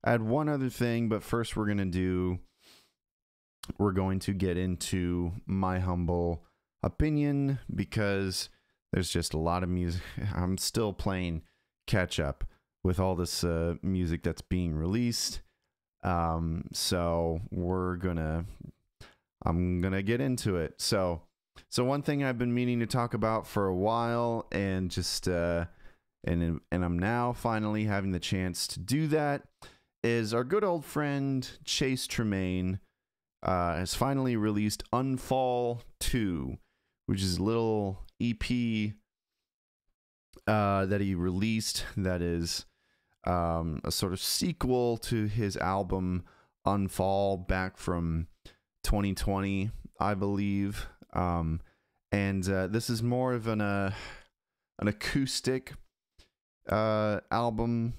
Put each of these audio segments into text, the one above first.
I had one other thing, but first we're going to get into my humble opinion because there's just a lot of music. I'm still playing catch up with all this music that's being released. So I'm gonna get into it. So one thing I've been meaning to talk about for a while, and just and I'm now finally having the chance to do that, is our good old friend Chase Tremaine has finally released Unfall 2, which is a little EP that he released that is a sort of sequel to his album Unfall back from 2020, I believe. And this is more of an acoustic album,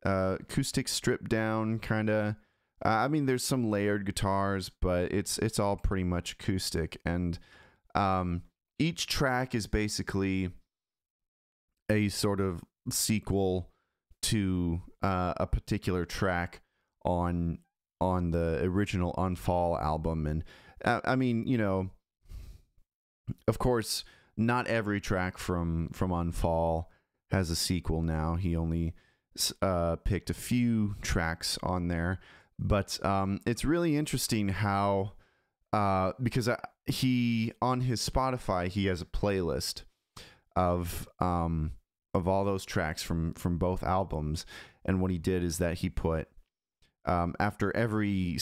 acoustic stripped down kind of. I mean, there's some layered guitars, but it's all pretty much acoustic. And each track is basically a sort of sequel to a particular track on the original Unfall album. And I mean, you know, of course, not every track from Unfall has a sequel now. He only picked a few tracks on there. But it's really interesting how, because he, on his Spotify, he has a playlist of all those tracks from both albums. And what he did is that he put, after every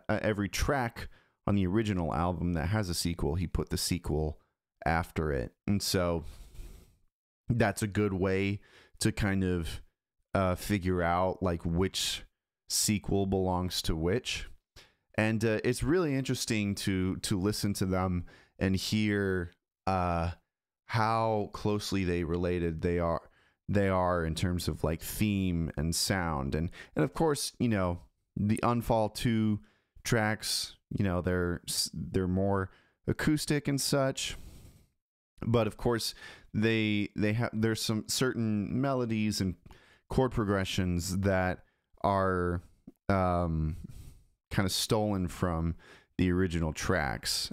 every track on the original album that has a sequel, he put the sequel after it. And so that's a good way to kind of figure out like which sequel belongs to which. And it's really interesting to listen to them and hear how closely they are in terms of like theme and sound. And of course, you know, the Unfall 2 tracks, you know, they're more acoustic and such, but of course there's some certain melodies and chord progressions that are kind of stolen from the original tracks.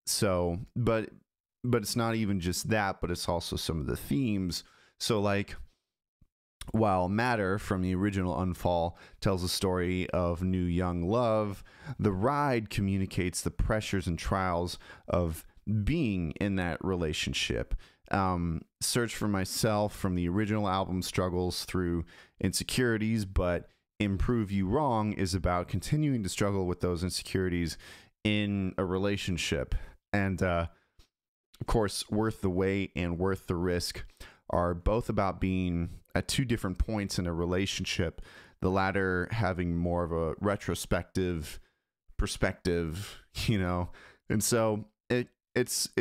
So but it's not even just that, but it's also some of the themes. So like, while Matter from the original Unfall tells a story of new young love, The Ride communicates the pressures and trials of being in that relationship. Search for Myself from the original album struggles through insecurities, but Improve You Wrong is about continuing to struggle with those insecurities in a relationship. And of course, Worth the Wait and Worth the Risk are both about being at two different points in a relationship, the latter having more of a retrospective perspective, you know. And so it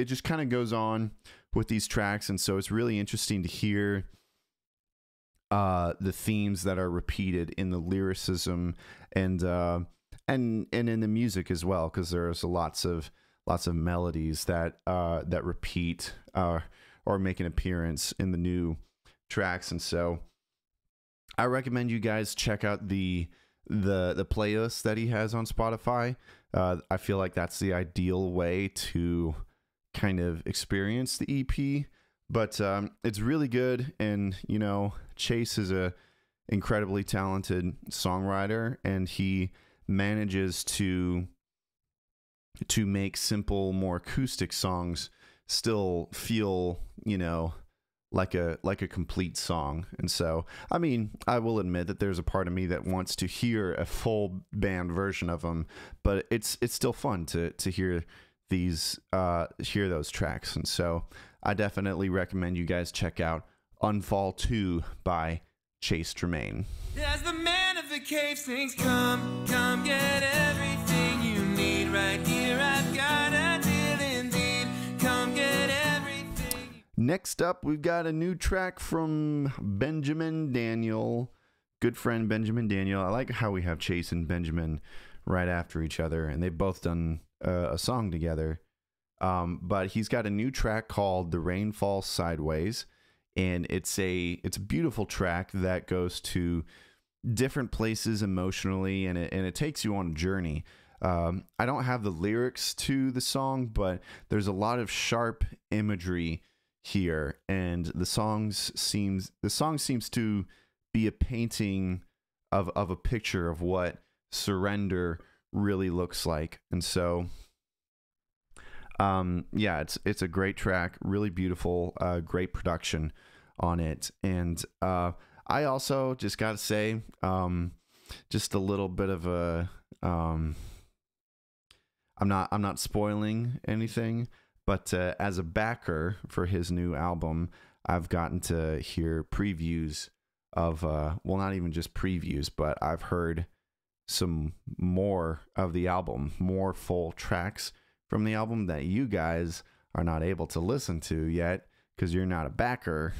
just kind of goes on with these tracks, and so it's really interesting to hear the themes that are repeated in the lyricism and in the music as well, because there's lots of melodies that repeat or make an appearance in the new tracks. And so I recommend you guys check out the playlist that he has on Spotify. I feel like that's the ideal way to kind of experience the EP, but it's really good. And you know, Chase is a incredibly talented songwriter, and he manages to make simple, more acoustic songs still feel, you know, like a complete song. And so, I mean, I will admit that there's a part of me that wants to hear a full band version of them, but it's still fun to hear those tracks. And so I definitely recommend you guys check out Unfall 2 by Chase Tremaine. As the man of the cave sings, come get everything you need right here. I've got a deal indeed. Come get everything. Next up, we've got a new track from Benjamin Daniel, good friend Benjamin Daniel. I like how we have Chase and Benjamin right after each other, and they've both done a song together. But he's got a new track called The Rain Falls Sideways, and it's a beautiful track that goes to different places emotionally, and it takes you on a journey. I don't have the lyrics to the song, but there's a lot of sharp imagery here, and the song seems to be a painting of a picture of what surrender really looks like. And so yeah, it's a great track, really beautiful, great production on it. And I also just gotta say, just a little bit of a I'm not spoiling anything, but as a backer for his new album, I've gotten to hear previews of well, not even just previews, but I've heard some more of the album, more full tracks from the album that you guys are not able to listen to yet because you're not a backer.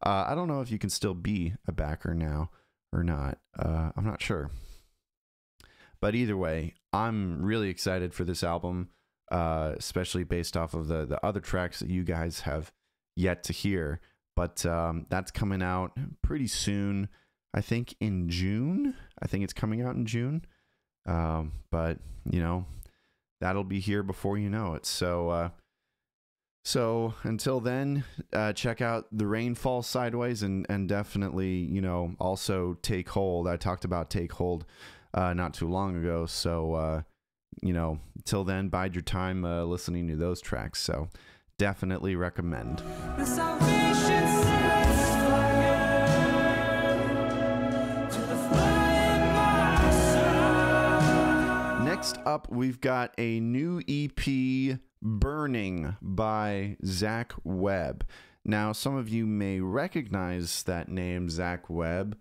I don't know if you can still be a backer now or not. I'm not sure. But either way, I'm really excited for this album, especially based off of the other tracks that you guys have yet to hear. But that's coming out pretty soon. I think in June. I think it's coming out in June. But, you know, that'll be here before you know it. So until then, check out The Rain Falls Sideways and definitely, you know, also Take Hold. I talked about Take Hold not too long ago. So, you know, till then, bide your time listening to those tracks. So definitely recommend. The salvation sets fire to the flying monster. Next up, we've got a new EP, Burning, by Zach Webb. Now, some of you may recognize that name, Zach Webb.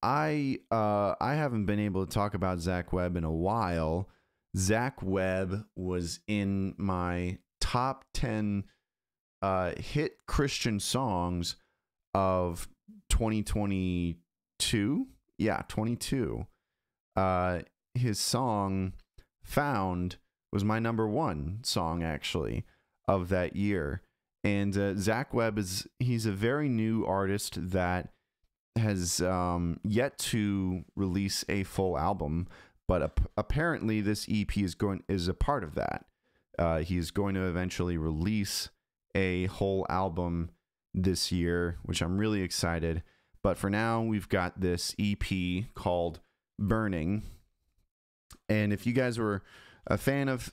I haven't been able to talk about Zach Webb in a while. Zach Webb was in my top 10 hit Christian songs of 2022. Yeah, 22. His song Found was my number one song, actually, of that year. And Zach Webb he's a very new artist that has yet to release a full album, but apparently this EP is a part of that. He's going to eventually release a whole album this year, which I'm really excited. But for now, we've got this EP called Burning. And if you guys were a fan of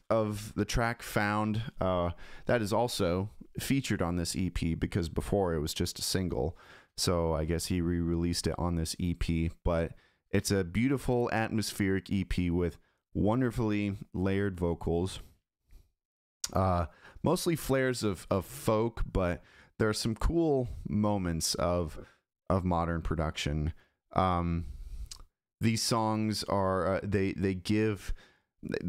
the track Found, that is also featured on this EP, because before it was just a single. So I guess he re-released it on this EP. But it's a beautiful atmospheric EP with wonderfully layered vocals. Mostly flares of folk, but there are some cool moments of modern production. These songs are they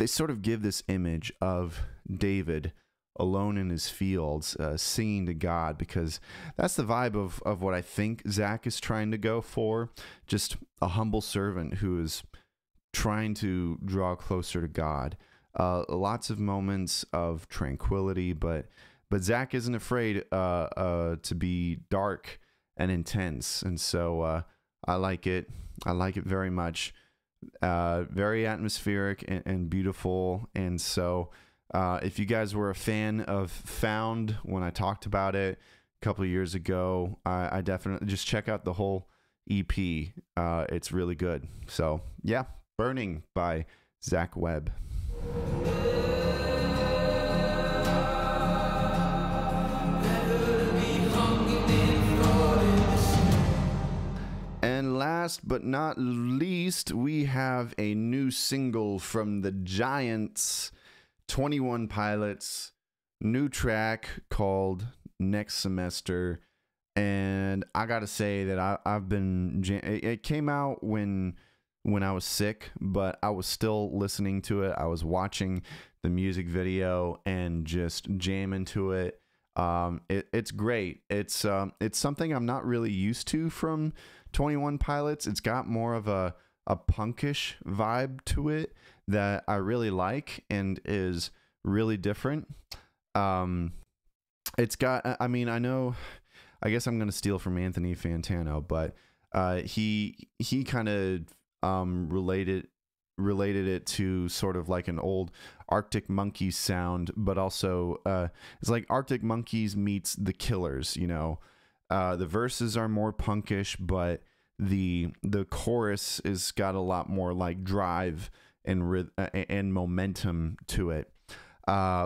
sort of give this image of David alone in his fields, singing to God, because that's the vibe of what I think Zach is trying to go for. Just a humble servant who is trying to draw closer to God. Lots of moments of tranquility, but Zach isn't afraid to be dark and intense, and so I like it. I like it very much. Very atmospheric and beautiful, and so if you guys were a fan of Found when I talked about it a couple of years ago, I definitely just check out the whole EP. It's really good. So yeah, Burning by Zach Webb. And last but not least, we have a new single from the Giants, 21 Pilots, new track called Next Semester. And I gotta say that I've been it came out when I was sick, but I was still listening to it. I was watching the music video and just jamming to it. It's great. It's something I'm not really used to from 21 Pilots. It's got more of a punkish vibe to it that I really like and is really different. It's got, I mean, I guess I'm going to steal from Anthony Fantano, but he kind of related it to sort of like an old Arctic Monkeys sound, but also it's like Arctic Monkeys meets The Killers. You know, the verses are more punkish, but the chorus is got a lot more like drive and momentum to it.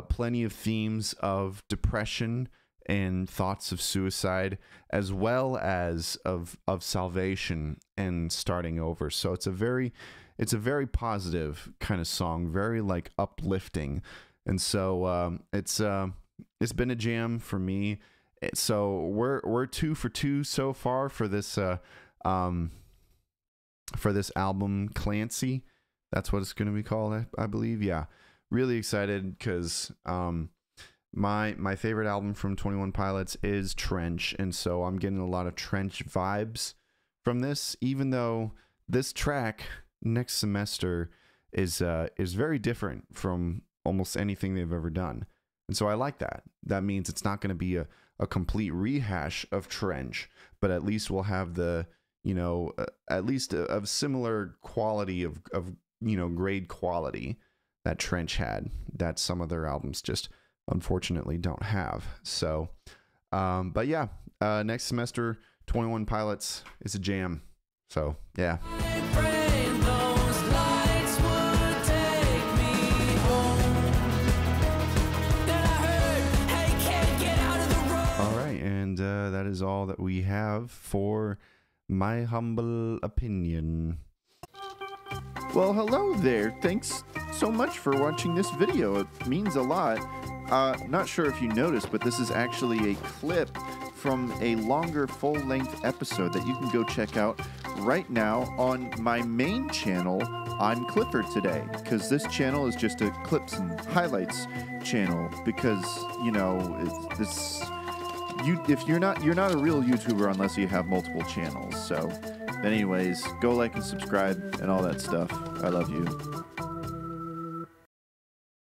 Plenty of themes of depression and thoughts of suicide, as well as of salvation and starting over. So it's a very positive kind of song, very like uplifting. And so it's been a jam for me. So we're 2 for 2 so far for this album, Clancy. That's what it's going to be called, I believe. Yeah. Really excited because my favorite album from 21 Pilots is Trench, and so I'm getting a lot of Trench vibes from this, even though this track, Next Semester, is very different from almost anything they've ever done. And so I like that. That means it's not going to be a complete rehash of Trench, but at least we'll have the, you know, at least of similar quality of you know, grade quality that Trench had, that some of their albums just unfortunately don't have. So but yeah, Next Semester, 21 Pilots is a jam. So yeah. All right, and that is all that we have for my humble opinion. Well, hello there. Thanks so much for watching this video. It means a lot. Not sure if you noticed, but this is actually a clip from a longer full-length episode that you can go check out right now on my main channel. I'm Clifford today, because this channel is just a clips and highlights channel, because, you know, if you're not a real YouTuber unless you have multiple channels. So anyways, go like and subscribe and all that stuff. I love you.